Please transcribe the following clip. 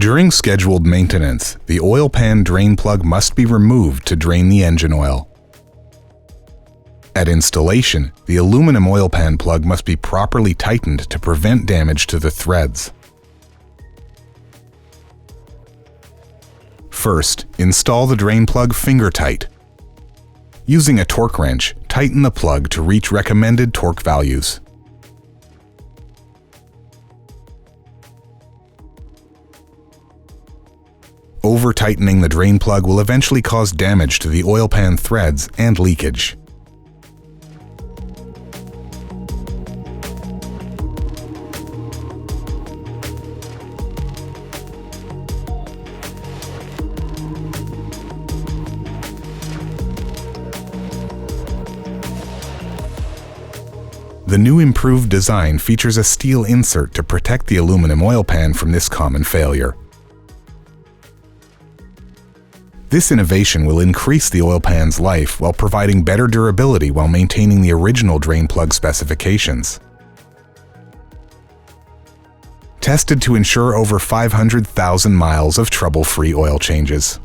During scheduled maintenance, the oil pan drain plug must be removed to drain the engine oil. At installation, the aluminum oil pan plug must be properly tightened to prevent damage to the threads. First, install the drain plug finger tight. Using a torque wrench, tighten the plug to reach recommended torque values. Over-tightening the drain plug will eventually cause damage to the oil pan threads and leakage. The new improved design features a steel insert to protect the aluminum oil pan from this common failure. This innovation will increase the oil pan's life while providing better durability while maintaining the original drain plug specifications. Tested to ensure over 500,000 miles of trouble-free oil changes.